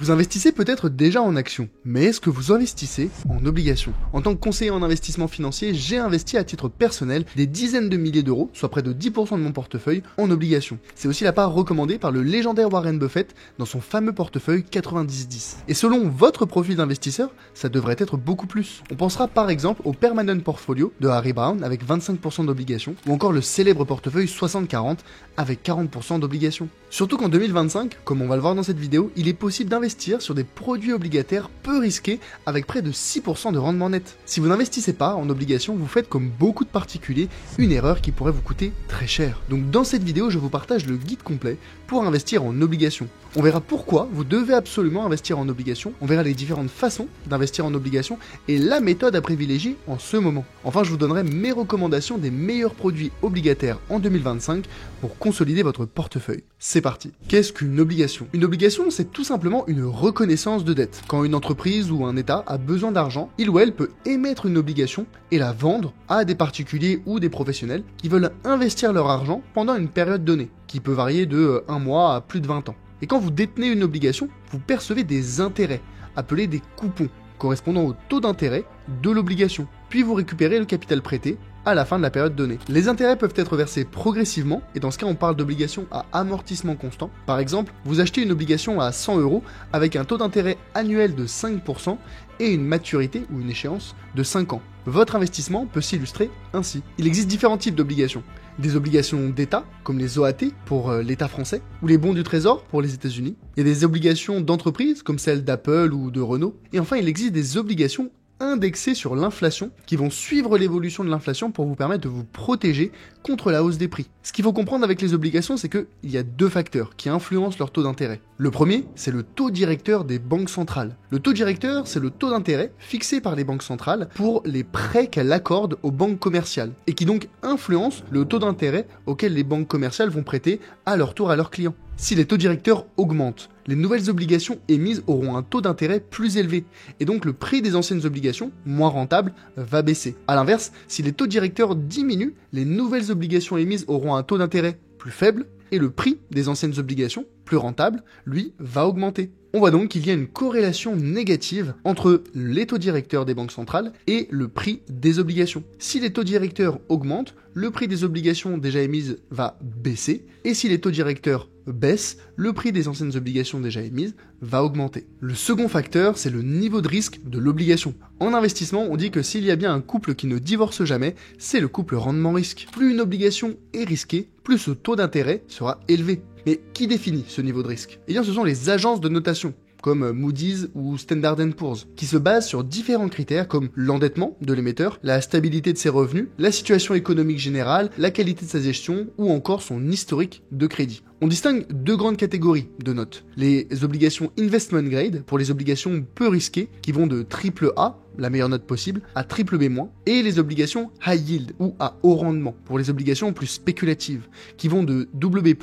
Vous investissez peut-être déjà en actions, mais est-ce que vous investissez en obligations? En tant que conseiller en investissement financier, j'ai investi à titre personnel des dizaines de milliers d'euros, soit près de 10% de mon portefeuille, en obligations. C'est aussi la part recommandée par le légendaire Warren Buffett dans son fameux portefeuille 90-10. Et selon votre profil d'investisseur, ça devrait être beaucoup plus. On pensera par exemple au Permanent Portfolio de Harry Browne avec 25% d'obligations, ou encore le célèbre portefeuille 60-40 avec 40% d'obligations. Surtout qu'en 2025, comme on va le voir dans cette vidéo, il est possible d'investir sur des produits obligataires peu risqués avec près de 6% de rendement net. Si vous n'investissez pas en obligations, vous faites comme beaucoup de particuliers une erreur qui pourrait vous coûter très cher. Donc dans cette vidéo, je vous partage le guide complet pour investir en obligations. On verra pourquoi vous devez absolument investir en obligations, on verra les différentes façons d'investir en obligations et la méthode à privilégier en ce moment. Enfin, je vous donnerai mes recommandations des meilleurs produits obligataires en 2025 pour consolider votre portefeuille. C'est parti. Qu'est-ce qu'une obligation? Une obligation, c'est tout simplement une reconnaissance de dette. Quand une entreprise ou un État a besoin d'argent, il ou elle peut émettre une obligation et la vendre à des particuliers ou des professionnels qui veulent investir leur argent pendant une période donnée, qui peut varier de 1 mois à plus de 20 ans. Et quand vous détenez une obligation, vous percevez des intérêts, appelés des coupons, correspondant au taux d'intérêt de l'obligation. Puis vous récupérez le capital prêté à la fin de la période donnée. Les intérêts peuvent être versés progressivement, et dans ce cas on parle d'obligations à amortissement constant. Par exemple, vous achetez une obligation à 100 € avec un taux d'intérêt annuel de 5% et une maturité ou une échéance de 5 ans. Votre investissement peut s'illustrer ainsi. Il existe différents types d'obligations. Des obligations d'État, comme les OAT pour l'État français, ou les bons du Trésor pour les États-Unis. Il y a des obligations d'entreprise, comme celles d'Apple ou de Renault. Et enfin, il existe des obligations indexées sur l'inflation, qui vont suivre l'évolution de l'inflation pour vous permettre de vous protéger contre la hausse des prix. Ce qu'il faut comprendre avec les obligations, c'est qu'il y a deux facteurs qui influencent leur taux d'intérêt. Le premier, c'est le taux directeur des banques centrales. Le taux directeur, c'est le taux d'intérêt fixé par les banques centrales pour les prêts qu'elles accordent aux banques commerciales, et qui donc influence le taux d'intérêt auquel les banques commerciales vont prêter à leur tour à leurs clients. Si les taux directeurs augmentent, les nouvelles obligations émises auront un taux d'intérêt plus élevé, et donc le prix des anciennes obligations, moins rentable, va baisser. A l'inverse, si les taux directeurs diminuent, les nouvelles obligations émises auront un taux d'intérêt plus faible, et le prix des anciennes obligations, plus rentable, lui, va augmenter. On voit donc qu'il y a une corrélation négative entre les taux directeurs des banques centrales et le prix des obligations. Si les taux directeurs augmentent, le prix des obligations déjà émises va baisser, et si les taux directeurs baissent, le prix des anciennes obligations déjà émises va augmenter. Le second facteur, c'est le niveau de risque de l'obligation. En investissement, on dit que s'il y a bien un couple qui ne divorce jamais, c'est le couple rendement-risque. Plus une obligation est risquée, plus ce taux d'intérêt sera élevé. Mais qui définit ce niveau de risque? Eh bien, ce sont les agences de notation, comme Moody's ou Standard & Poor's, qui se basent sur différents critères comme l'endettement de l'émetteur, la stabilité de ses revenus, la situation économique générale, la qualité de sa gestion ou encore son historique de crédit. On distingue deux grandes catégories de notes. Les obligations investment grade, pour les obligations peu risquées, qui vont de AAA, la meilleure note possible, à BBB-, et les obligations high yield, ou à haut rendement, pour les obligations plus spéculatives, qui vont de WB+,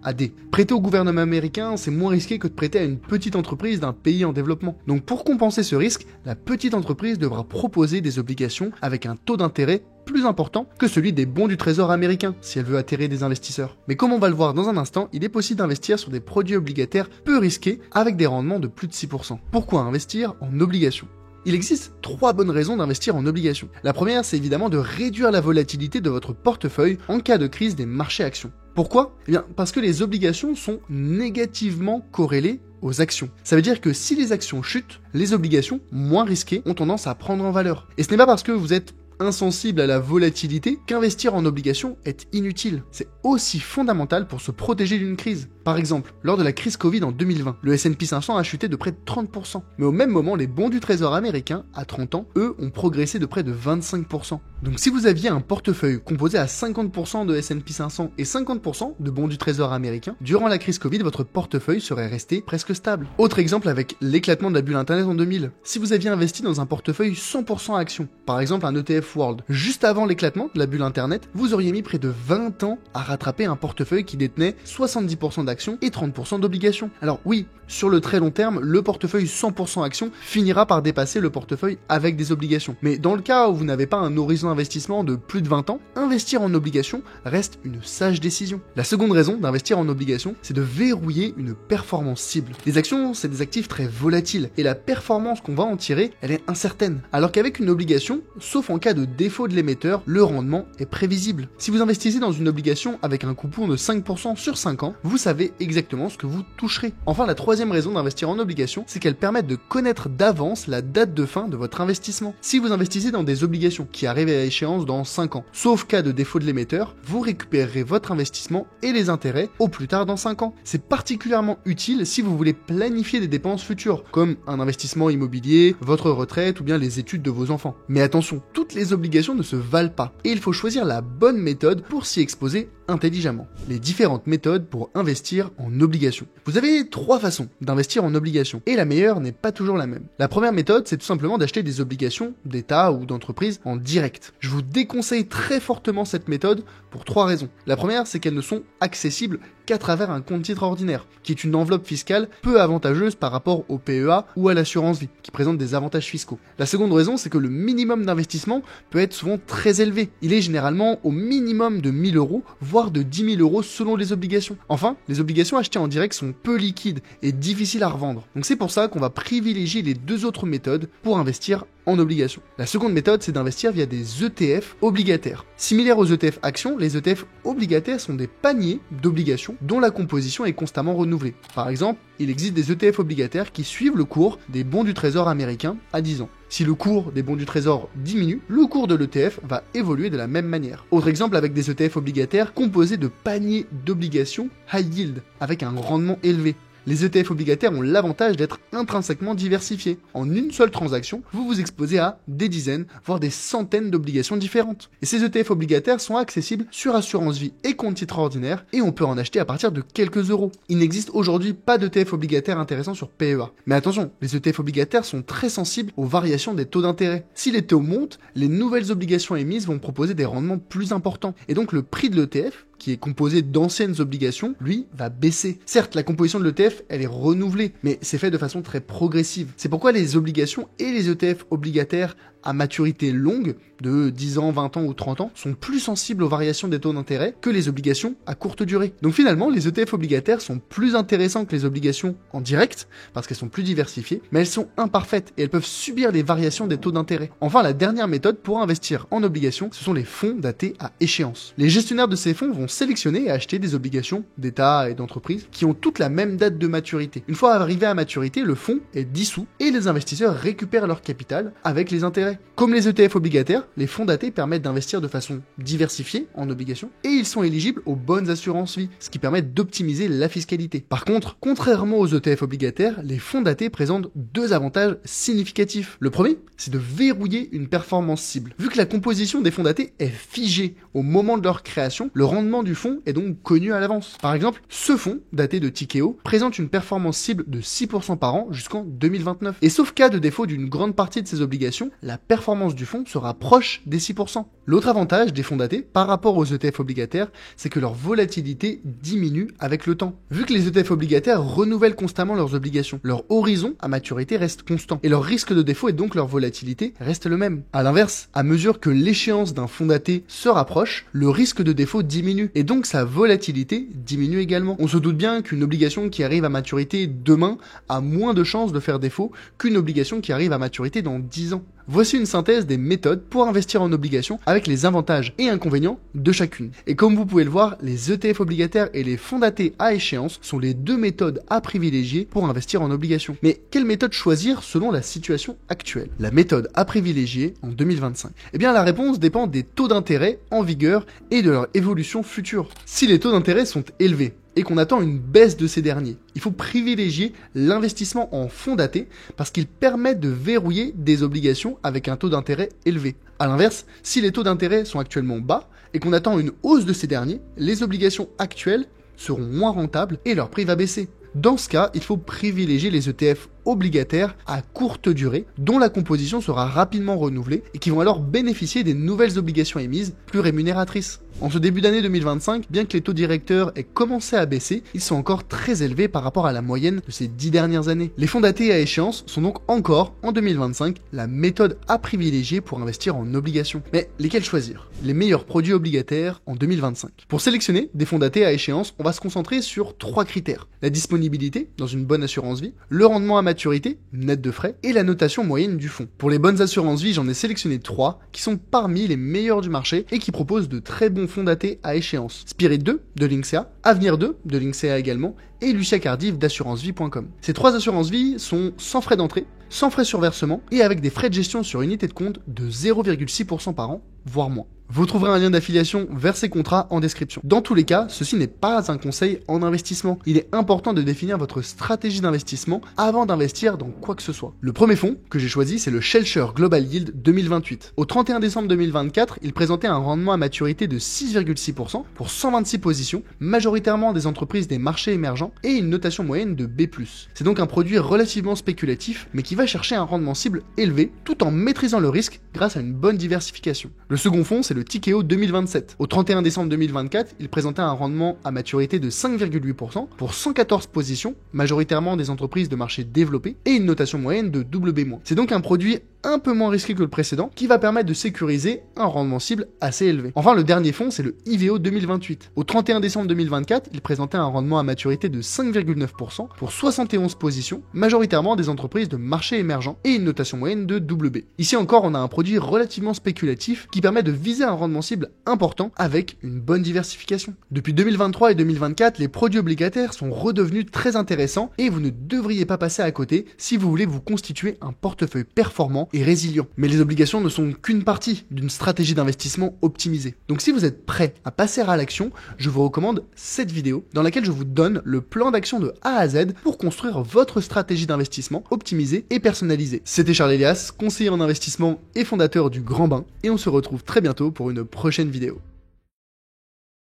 à D. Prêter au gouvernement américain, c'est moins risqué que de prêter à une petite entreprise d'un pays en développement. Donc pour compenser ce risque, la petite entreprise devra proposer des obligations avec un taux d'intérêt plus important que celui des bons du trésor américain, si elle veut attirer des investisseurs. Mais comme on va le voir dans un instant, il est possible d'investir sur des produits obligataires peu risqués avec des rendements de plus de 6%. Pourquoi investir en obligations ? Il existe 3 bonnes raisons d'investir en obligations. La première, c'est évidemment de réduire la volatilité de votre portefeuille en cas de crise des marchés actions. Pourquoi ? Eh bien, parce que les obligations sont négativement corrélées aux actions. Ça veut dire que si les actions chutent, les obligations, moins risquées, ont tendance à prendre en valeur. Et ce n'est pas parce que vous êtes insensible à la volatilité qu'investir en obligations est inutile. C'est aussi fondamental pour se protéger d'une crise. Par exemple, lors de la crise Covid en 2020, le S&P 500 a chuté de près de 30%. Mais au même moment, les bons du trésor américain, à 30 ans, eux, ont progressé de près de 25%. Donc si vous aviez un portefeuille composé à 50% de S&P 500 et 50% de bons du trésor américain, durant la crise Covid, votre portefeuille serait resté presque stable. Autre exemple avec l'éclatement de la bulle Internet en 2000. Si vous aviez investi dans un portefeuille 100% actions, par exemple un ETF World, juste avant l'éclatement de la bulle Internet, vous auriez mis près de 20 ans à rattraper un portefeuille qui détenait 70% d'actions d'actions et 30% d'obligations. Alors oui, sur le très long terme, le portefeuille 100% actions finira par dépasser le portefeuille avec des obligations. Mais dans le cas où vous n'avez pas un horizon d'investissement de plus de 20 ans, investir en obligations reste une sage décision. La seconde raison d'investir en obligations, c'est de verrouiller une performance cible. Les actions, c'est des actifs très volatiles et la performance qu'on va en tirer, elle est incertaine. Alors qu'avec une obligation, sauf en cas de défaut de l'émetteur, le rendement est prévisible. Si vous investissez dans une obligation avec un coupon de 5% sur 5 ans, vous savez exactement ce que vous toucherez. Enfin, la troisième raison d'investir en obligations, c'est qu'elles permettent de connaître d'avance la date de fin de votre investissement. Si vous investissez dans des obligations qui arrivent à échéance dans 5 ans, sauf cas de défaut de l'émetteur, vous récupérerez votre investissement et les intérêts au plus tard dans 5 ans. C'est particulièrement utile si vous voulez planifier des dépenses futures, comme un investissement immobilier, votre retraite ou bien les études de vos enfants. Mais attention, toutes les obligations ne se valent pas et il faut choisir la bonne méthode pour s'y exposer intelligemment. Les différentes méthodes pour investir en obligations. Vous avez 3 façons d'investir en obligations et la meilleure n'est pas toujours la même. La première méthode, c'est tout simplement d'acheter des obligations d'État ou d'entreprise en direct. Je vous déconseille très fortement cette méthode pour 3 raisons. La première, c'est qu'elles ne sont accessibles qu'à travers un compte titre ordinaire, qui est une enveloppe fiscale peu avantageuse par rapport au PEA ou à l'assurance vie, qui présente des avantages fiscaux. La seconde raison, c'est que le minimum d'investissement peut être souvent très élevé. Il est généralement au minimum de 1000 €, voire de 10 000 € selon les obligations. Enfin, les obligations achetées en direct sont peu liquides et difficiles à revendre. Donc c'est pour ça qu'on va privilégier les 2 autres méthodes pour investir en obligations. La seconde méthode, c'est d'investir via des ETF obligataires. Similaires aux ETF actions, les ETF obligataires sont des paniers d'obligations dont la composition est constamment renouvelée. Par exemple, il existe des ETF obligataires qui suivent le cours des bons du trésor américains à 10 ans. Si le cours des bons du trésor diminue, le cours de l'ETF va évoluer de la même manière. Autre exemple avec des ETF obligataires composés de paniers d'obligations high yield, avec un rendement élevé. Les ETF obligataires ont l'avantage d'être intrinsèquement diversifiés. En une seule transaction, vous vous exposez à des dizaines, voire des centaines d'obligations différentes. Et ces ETF obligataires sont accessibles sur assurance vie et compte titre ordinaire, et on peut en acheter à partir de quelques euros. Il n'existe aujourd'hui pas d'ETF obligataire intéressant sur PEA. Mais attention, les ETF obligataires sont très sensibles aux variations des taux d'intérêt. Si les taux montent, les nouvelles obligations émises vont proposer des rendements plus importants. Et donc le prix de l'ETF, qui est composé d'anciennes obligations, lui, va baisser. Certes, la composition de l'ETF, elle est renouvelée, mais c'est fait de façon très progressive. C'est pourquoi les obligations et les ETF obligataires à maturité longue, de 10 ans, 20 ans ou 30 ans, sont plus sensibles aux variations des taux d'intérêt que les obligations à courte durée. Donc finalement, les ETF obligataires sont plus intéressants que les obligations en direct, parce qu'elles sont plus diversifiées, mais elles sont imparfaites et elles peuvent subir les variations des taux d'intérêt. Enfin, la dernière méthode pour investir en obligations, ce sont les fonds datés à échéance. Les gestionnaires de ces fonds vont sélectionner et acheter des obligations d'État et d'entreprise qui ont toutes la même date de maturité. Une fois arrivé à maturité, le fonds est dissous et les investisseurs récupèrent leur capital avec les intérêts. Comme les ETF obligataires, les fonds datés permettent d'investir de façon diversifiée en obligations et ils sont éligibles aux bonnes assurances vie, ce qui permet d'optimiser la fiscalité. Par contre, contrairement aux ETF obligataires, les fonds datés présentent 2 avantages significatifs. Le premier, c'est de verrouiller une performance cible. Vu que la composition des fonds datés est figée au moment de leur création, le rendement du fonds est donc connu à l'avance. Par exemple, ce fonds, daté de Tikehau, présente une performance cible de 6% par an jusqu'en 2029. Et sauf cas de défaut d'une grande partie de ces obligations, la performance du fonds sera proche des 6%. L'autre avantage des fonds datés par rapport aux ETF obligataires, c'est que leur volatilité diminue avec le temps. Vu que les ETF obligataires renouvellent constamment leurs obligations, leur horizon à maturité reste constant et leur risque de défaut et donc leur volatilité reste le même. À l'inverse, à mesure que l'échéance d'un fonds daté se rapproche, le risque de défaut diminue et donc sa volatilité diminue également. On se doute bien qu'une obligation qui arrive à maturité demain a moins de chances de faire défaut qu'une obligation qui arrive à maturité dans 10 ans. Voici une synthèse des méthodes pour investir en obligations avec les avantages et inconvénients de chacune. Et comme vous pouvez le voir, les ETF obligataires et les fonds datés à échéance sont les 2 méthodes à privilégier pour investir en obligations. Mais quelle méthode choisir selon la situation actuelle? La méthode à privilégier en 2025? Eh bien la réponse dépend des taux d'intérêt en vigueur et de leur évolution future. Si les taux d'intérêt sont élevés, et qu'on attend une baisse de ces derniers, il faut privilégier l'investissement en fonds datés parce qu'ils permettent de verrouiller des obligations avec un taux d'intérêt élevé. A l'inverse, si les taux d'intérêt sont actuellement bas et qu'on attend une hausse de ces derniers, les obligations actuelles seront moins rentables et leur prix va baisser. Dans ce cas, il faut privilégier les ETF obligataires à courte durée, dont la composition sera rapidement renouvelée et qui vont alors bénéficier des nouvelles obligations émises plus rémunératrices. En ce début d'année 2025, bien que les taux directeurs aient commencé à baisser, ils sont encore très élevés par rapport à la moyenne de ces 10 dernières années. Les fonds datés à échéance sont donc encore, en 2025, la méthode à privilégier pour investir en obligations. Mais lesquels choisir? Les meilleurs produits obligataires en 2025. Pour sélectionner des fonds datés à échéance, on va se concentrer sur 3 critères. La disponibilité dans une bonne assurance vie, le rendement à maturité, net de frais, et la notation moyenne du fonds. Pour les bonnes assurances vie, j'en ai sélectionné 3 qui sont parmi les meilleurs du marché et qui proposent de très bons fonds datés à échéance. Spirit 2 de Linksea, Avenir 2 de Linksea également, et Lucia Cardiff d'assurances-vie.com. Ces 3 assurances-vie sont sans frais d'entrée, sans frais sur versement et avec des frais de gestion sur unité de compte de 0,6% par an, voire moins. Vous trouverez un lien d'affiliation vers ces contrats en description. Dans tous les cas, ceci n'est pas un conseil en investissement. Il est important de définir votre stratégie d'investissement avant d'investir dans quoi que ce soit. Le premier fonds que j'ai choisi, c'est le Shelcher Global Yield 2028. Au 31 décembre 2024, il présentait un rendement à maturité de 6,6% pour 126 positions, majoritairement des entreprises des marchés émergents et une notation moyenne de B+. C'est donc un produit relativement spéculatif, mais qui va chercher un rendement cible élevé tout en maîtrisant le risque grâce à une bonne diversification. Le second fonds, c'est le Tikeo 2027. Au 31 décembre 2024, il présentait un rendement à maturité de 5,8% pour 114 positions, majoritairement des entreprises de marché développés, et une notation moyenne de BB-. C'est donc un produit un peu moins risqué que le précédent, qui va permettre de sécuriser un rendement cible assez élevé. Enfin, le dernier fonds, c'est le IVO 2028. Au 31 décembre 2024, il présentait un rendement à maturité de 5,9% pour 71 positions, majoritairement des entreprises de marché émergent, et une notation moyenne de BB. Ici encore, on a un produit relativement spéculatif qui permet de viser un rendement cible important avec une bonne diversification. Depuis 2023 et 2024, les produits obligataires sont redevenus très intéressants et vous ne devriez pas passer à côté si vous voulez vous constituer un portefeuille performant et résilient. Mais les obligations ne sont qu'une partie d'une stratégie d'investissement optimisée. Donc si vous êtes prêt à passer à l'action, je vous recommande cette vidéo dans laquelle je vous donne le plan d'action de A à Z pour construire votre stratégie d'investissement optimisée et personnalisée. C'était Charles Elias, conseiller en investissement et fondateur du Grand Bain, et on se retrouve très bientôt pour une prochaine vidéo.